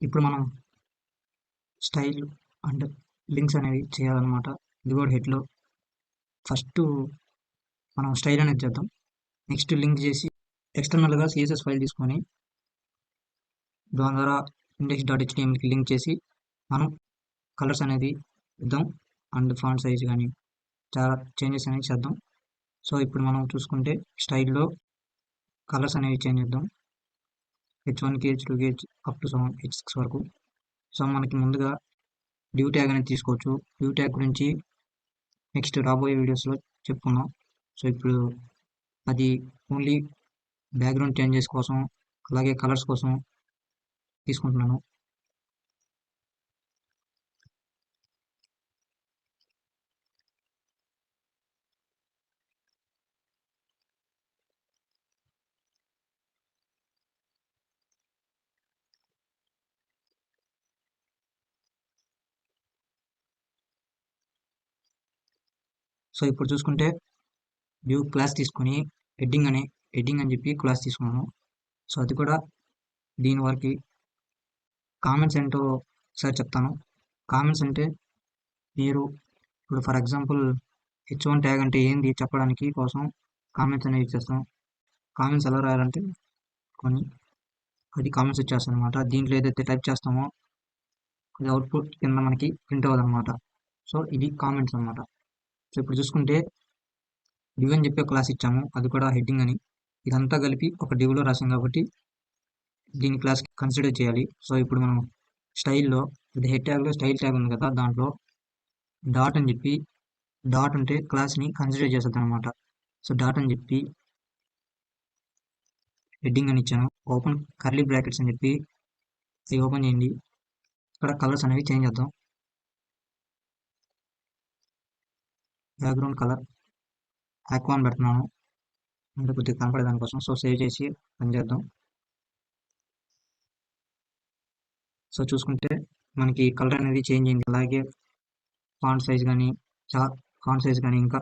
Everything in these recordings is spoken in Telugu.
ఇప్పుడు మనం స్టైల్ అండ్ లింక్స్ అనేవి చేయాలన్నమాట. ఇది కూడా హెడ్లో ఫస్ట్ మనం స్టైల్ అనేది చేద్దాం. నెక్స్ట్ లింక్ చేసి ఎక్స్టర్నల్గా సిఎస్ఎస్ ఫైల్ తీసుకొని దాని ద్వారా index.htmlకి లింక్ చేసి మనం కలర్స్ అనేది ఇద్దాం అండ్ ఫాంట్ సైజ్ కానీ చాలా చేంజెస్ అనేవి చేద్దాం. సో ఇప్పుడు మనం చూసుకుంటే స్టైల్లో కలర్స్ అనేవి చేంజ్ చేద్దాం. H1కి H2కి అప్ టు H6 వరకు. సో మనకి ముందుగా డ్యూ ట్యాగ్ అనేది తీసుకోవచ్చు. డ్యూ ట్యాగ్ గురించి నెక్స్ట్ రాబోయే వీడియోస్లో చెప్పుకుందాం. సో ఇప్పుడు అది ఓన్లీ బ్యాక్గ్రౌండ్ చేంజెస్ కోసం అలాగే కలర్స్ కోసం తీసుకుంటున్నాను. సో ఇప్పుడు చూసుకుంటే డ్యూ క్లాస్ తీసుకొని హెడ్డింగ్ అని చెప్పి క్లాస్ తీసుకున్నాను. సో అది కూడా దీని వరకు కామెంట్స్ ఏంటో ఒకసారి చెప్తాను. కామెంట్స్ అంటే మీరు ఇప్పుడు ఫర్ ఎగ్జాంపుల్ H1 ట్యాగ్ అంటే ఏంది చెప్పడానికి కోసం కామెంట్స్ అనేవి ఇచ్చేస్తాం. కామెంట్స్ ఎలా రాయాలంటే కొన్ని అది కామెంట్స్ ఇచ్చేస్తాం అనమాట. దీంట్లో ఏదైతే టైప్ చేస్తామో అది అవుట్పుట్ కింద మనకి ప్రింట్ అవ్వదు అనమాట. సో ఇది కామెంట్స్ అనమాట. సో ఇప్పుడు చూసుకుంటే డివ్ అని చెప్పి క్లాస్ ఇచ్చాము, అది కూడా హెడ్డింగ్ అని. ఇదంతా కలిపి ఒక డివ్లో రాసాం కాబట్టి దీని క్లాస్ కన్సిడర్ చేయాలి. సో ఇప్పుడు మనం స్టైల్లో ఇది హెడ్ ట్యాగ్లో స్టైల్ ట్యాగ్ ఉంది కదా, దాంట్లో డాట్ అని చెప్పి డాట్ అంటే క్లాస్ని కన్సిడర్ చేస్తుంది అనమాట. సో డాట్ అని చెప్పి హెడ్డింగ్ అని ఇచ్చాను. ఓపెన్ కర్లీ బ్రాకెట్స్ అని చెప్పి అవి ఓపెన్ చేయండి. ఇక్కడ కలర్స్ అనేవి చేంజ్ చేద్దాం. బ్యాక్గ్రౌండ్ కలర్ ఆక్వాన్ పెడుతున్నాను అంటే కొద్దిగా కనపడే దానికోసం. సో సేవ్ చేసి రన్ చేద్దాం. సో చూసుకుంటే మనకి కలర్ అనేది చేంజ్ అయింది. అలాగే ఫాంట్ సైజ్ కానీ ఇంకా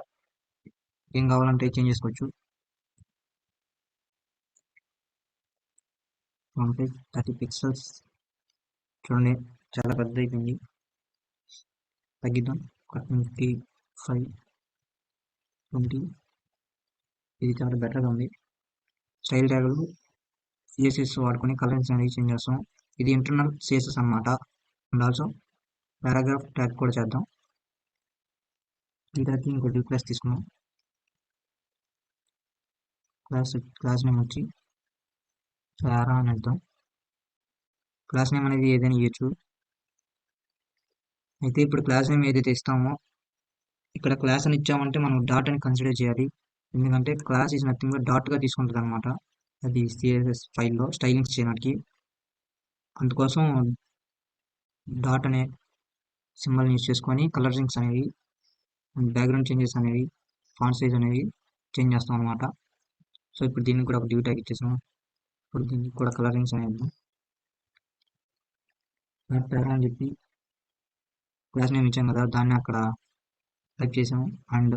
ఏం కావాలంటే చేంజ్ చేసుకోవచ్చు. ఫాంట్ సైజ్ 30 పిక్సెల్స్ చూడండి, చాలా పెద్ద అయిపోయింది. తగ్గిద్దాం. 25, 20. ఇది చాలా బెటర్గా ఉంది. స్టైల్ ట్యాగులు సిఎస్ఎస్ వాడుకొని కలర్స్ అనేది చేంజ్ చేస్తాం. ఇది ఇంటర్నల్ సిఎస్ఎస్ అనమాట. అండ్ ఆల్సో పారాగ్రాఫ్ ట్యాగ్ కూడా చేద్దాం. ఈ ట్యాగ్కి ఇంకో డ్యూ క్లాస్ తీసుకున్నాం. క్లాస్ నేమ్ వచ్చి పారా అని అర్థం. క్లాస్ నేమ్ అనేది ఏదైనా ఇవ్వచ్చు. అయితే ఇప్పుడు క్లాస్ నేమ్ ఏదైతే ఇస్తామో ఇక్కడ క్లాస్ అని ఇచ్చామంటే మనం డాట్ అని కన్సిడర్ చేయాలి. ఎందుకంటే క్లాస్ ఈజ్ నథింగ్ బట్ డాట్గా తీసుకుంటుంది అనమాట. అది సిఎస్ఎస్ ఫైల్లో స్టైలింగ్స్ చేయడానికి. అందుకోసం డాట్ అనే సింబల్ని యూజ్ చేసుకొని కలరింగ్స్ అనేవి బ్యాక్గ్రౌండ్ చేంజెస్ అనేవి ఫాంట్ సైజ్ అనేవి చేంజ్ చేస్తాం అనమాట. సో ఇప్పుడు దీనికి కూడా ఒక డ్యూ ట్యాగ్ ఇచ్చేసాం. ఇప్పుడు దీనికి కూడా కలరింగ్స్ అనేది పారా అని చెప్పి క్లాస్ నేమ్ ఇచ్చాం కదా, దాన్ని అక్కడ టైప్ చేసాము. అండ్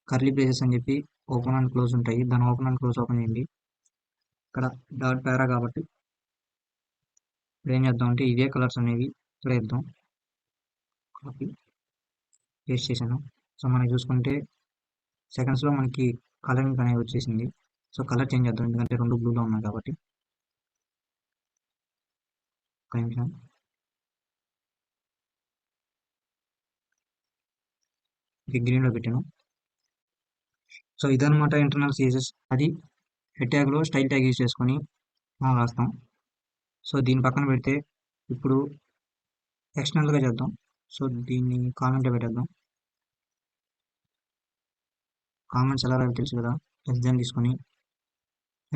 కర్లీ బ్రేసెస్ అని చెప్పి ఓపెన్ అండ్ క్లోజ్ ఉంటాయి, దాన్ని ఓపెన్ అండ్ క్లోజ్ ఓపెన్ చేయండి. ఇక్కడ డాట్ పారా కాబట్టి ఇప్పుడు ఏం చేద్దాం అంటే ఇవే కలర్స్ అనేవి ఇక్కడ వేద్దాం. కాపీ పేస్ట్ చేశాను. సో మనకి చూసుకుంటే సెకండ్స్లో మనకి కలరింగ్ అనేది వచ్చేసింది. సో కలర్ చేంజ్ చేద్దాం, ఎందుకంటే రెండు బ్లూలో ఉన్నాయి కాబట్టి. ఒక నిమిషం. గ్రీన్లో పెట్టాను. సో ఇదనమాట ఇంటర్నల్ సిఎస్ఎస్. అది హెడ్ ట్యాగ్లో స్టైల్ ట్యాగ్ యూజ్ చేసుకొని మనం రాస్తాం. సో దీని పక్కన పెడితే ఇప్పుడు ఎక్స్టర్నల్గా చేద్దాం. సో దీన్ని కామెంట్లో పెట్టేద్దాం. కామెంట్స్ ఎలా రాయాలో తెలుసు కదా, ఎగ్జామ్ తీసుకొని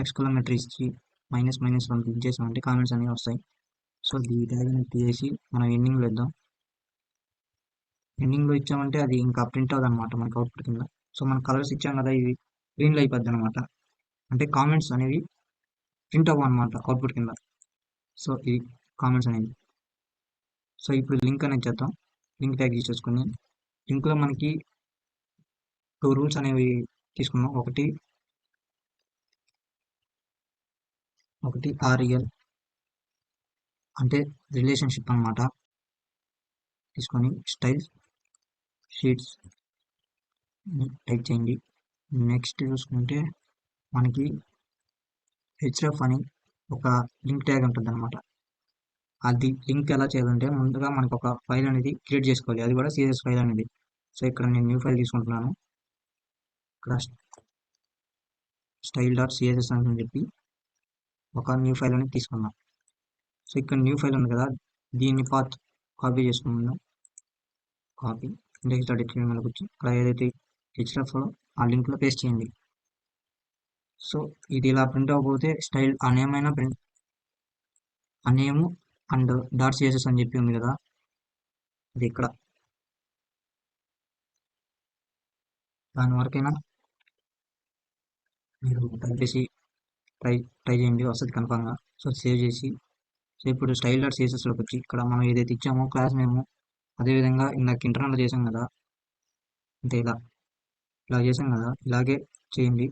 ఎక్స్క్లమేటరీ ఇచ్చి -1 క్లిక్ చేసామంటే కామెంట్స్ అనేవి వస్తాయి. సో ఈ ట్యాగ్ అనేది తీసేసి మనం ఎండింగ్లో ఇద్దాం. ఎండింగ్లో ఇచ్చామంటే అది ఇంకా ప్రింట్ అవ్వదు అనమాట మనకి అవుట్పుట్ కింద. సో మనం కలర్స్ ఇచ్చాం కదా, ఇవి గ్రీన్లో అయిపోద్ది అనమాట. అంటే కామెంట్స్ అనేవి ప్రింట్ అవ్వ అనమాట అవుట్పుట్ కింద. సో ఇది కామెంట్స్ అనేవి. సో ఇప్పుడు లింక్ అనేది చేద్దాం. లింక్ ట్యాగ్ యూజ్ చేసుకుని లింక్లో మనకి 2 రూల్స్ అనేవి తీసుకున్నాం. ఒకటి REL అంటే రిలేషన్షిప్ అన్నమాట. తీసుకొని స్టైల్ షీట్స్ టైప్ చేయండి. నెక్స్ట్ చూసుకుంటే మనకి హెచ్రఫ్ అని ఒక లింక్ ట్యాగ్ ఉంటుంది అనమాట. అది లింక్ ఎలా చేయాలంటే ముందుగా మనకు ఒక ఫైల్ అనేది క్రియేట్ చేసుకోవాలి, అది కూడా సిఎస్ఎస్ ఫైల్ అనేది. సో ఇక్కడ నేను న్యూ ఫైల్ తీసుకుంటున్నాను. ఇక్కడ స్టైల్ డాట్ సిఎస్ఎస్ అని చెప్పి ఒక న్యూ ఫైల్ అనేది తీసుకున్నాం. సో ఇక్కడ న్యూ ఫైల్ ఉంది కదా, దీన్ని పాత్ కాపీ చేసుకున్నాను. కాపీ ఇండెక్స్ డాట్ హెచ్టిఎంఎల్కి వచ్చి ఇక్కడ ఏదైతే హెచ్రఫ్ ఆ లింక్లో పేస్ట్ చేయండి. సో ఇది ఇలా ప్రింట్ అవ్వకపోతే స్టైల్ ఆ నేమ్ అయినా ప్రింట్, ఆ నేమ్ అండ్ డాట్ సిఎస్ఎస్ అని చెప్పి ఉంది కదా, అది ఇక్కడ దాని వరకైనా మీరు టైప్ చేసి ట్రై ట్రై చేయండి, వస్తుంది కన్ఫామ్గా. సో సేవ్ చేసి, సో ఇప్పుడు స్టైల్ డాట్ సిఎస్ఎస్లోకి వచ్చి ఇక్కడ మనం ఏదైతే ఇచ్చామో క్లాస్ నేమ్, అదేవిధంగా ఇందాక ఇంటర్నల్ చేసాం కదా, అంటే ఇలా చేసాం కదా, ఇలాగే చేయండి.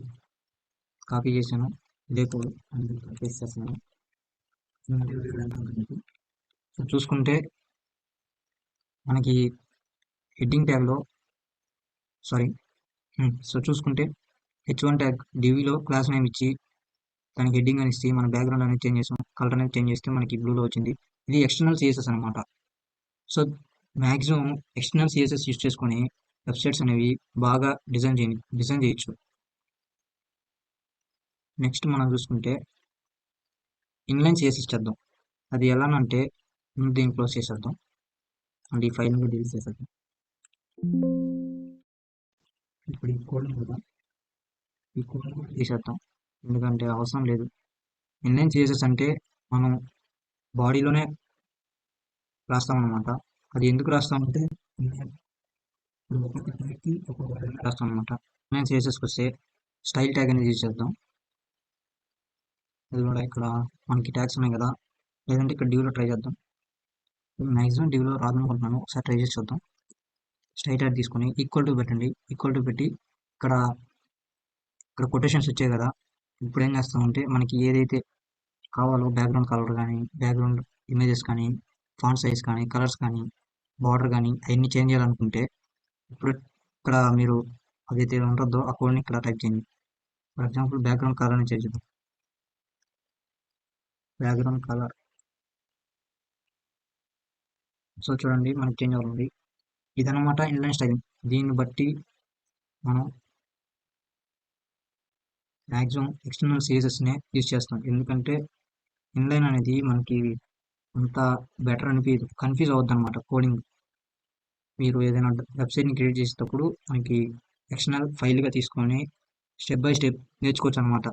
కాపీ చేశాను, ఇదే కోడ్ పేస్ట్ చేస్తాను. సో చూసుకుంటే మనకి హెడ్డింగ్ ట్యాగ్లో సో చూసుకుంటే H1 ట్యాగ్ డివిలో క్లాస్ నేమ్ ఇచ్చి దానికి హెడ్డింగ్ అని ఇచ్చి మన బ్యాక్గ్రౌండ్ అనేది చేంజ్ చేసాం, కలర్ అనేది చేంజ్ చేస్తే మనకి బ్లూలో వచ్చింది. ఇది ఎక్స్టర్నల్ సిఎస్ఎస్ అనమాట. So maximum external CSS use చేసుకొని వెబ్సైట్స్ అనేవి బాగా డిజైన్ చేయొచ్చు. నెక్స్ట్ మనం చూసుకుంటే ఇన్లైన్ సిఎస్ఎస్ చేద్దాం. అది ఎలానంటే ముందు దీన్ని క్లోజ్ చేసేద్దాం అండ్ ఈ ఫైల్ డిలీట్ చేసేద్దాం. ఇప్పుడు ఈ కోడ్ కూడా తీసేద్దాం, ఎందుకంటే అవసరం లేదు. ఇన్లైన్ సిఎస్ఎస్ అంటే మనం బాడీలోనే రాస్తాం అనమాట. అది ఎందుకు రాస్తామంటే ఒక్కొక్క ట్యాగ్కి ఒక్కొక్క రాస్తాం అనమాట. ఇన్లైన్ సిఎస్ఎస్కి వస్తే స్టైల్ ట్యాగ్ అనేది యూజ్ చేద్దాం. అది కూడా ఇక్కడ మనకి ట్యాగ్స్ ఉన్నాయి కదా, లేదంటే ఇక్కడ డివ్లో ట్రై చేద్దాం. మ్యాక్సిమం డివ్లో రాదనుకుంటున్నాను, ఒకసారి ట్రై చేసి చూద్దాం. స్టైల్ ట్యాగ్ తీసుకొని ఈక్వల్ టు పెట్టండి. ఈక్వల్ టు పెట్టి ఇక్కడ కొటేషన్స్ వచ్చాయి కదా, ఇప్పుడు ఏం చేస్తామంటే మనకి ఏదైతే కావాలో బ్యాక్గ్రౌండ్ కలర్ కానీ, బ్యాక్గ్రౌండ్ ఇమేజెస్ కానీ, ఫాంట్ సైజ్ కానీ, కలర్స్ కానీ, బార్డర్ కానీ అవన్నీ చేంజ్ చేయాలనుకుంటే ఇప్పుడు ఇక్కడ మీరు అదైతే ఉంటుందో ఆ కోడ్ని ఇక్కడ టైప్ చేయండి. ఫర్ ఎగ్జాంపుల్ బ్యాక్గ్రౌండ్ కలర్ అని చేద్దాం. బ్యాక్గ్రౌండ్ కలర్, సో చూడండి మనకి చేంజ్ అవుతుంది. ఇదనమాట ఇన్లైన్ స్టైలింగ్. దీన్ని బట్టి మనం మ్యాక్సిమం ఎక్స్టర్నల్ సిఎస్ఎస్నే యూజ్ చేస్తాం, ఎందుకంటే ఇన్లైన్ అనేది మనకి అంత బెటర్ అనిపించదు, కన్ఫ్యూజ్ అవుద్ది అనమాట కోడింగ్. మీరు ఏదైనా వెబ్సైట్ని క్రియేట్ చేసేటప్పుడు మనకి ఎక్స్టర్నల్ ఫైల్గా తీసుకొని స్టెప్ బై స్టెప్ నేర్చుకోవచ్చు అనమాట.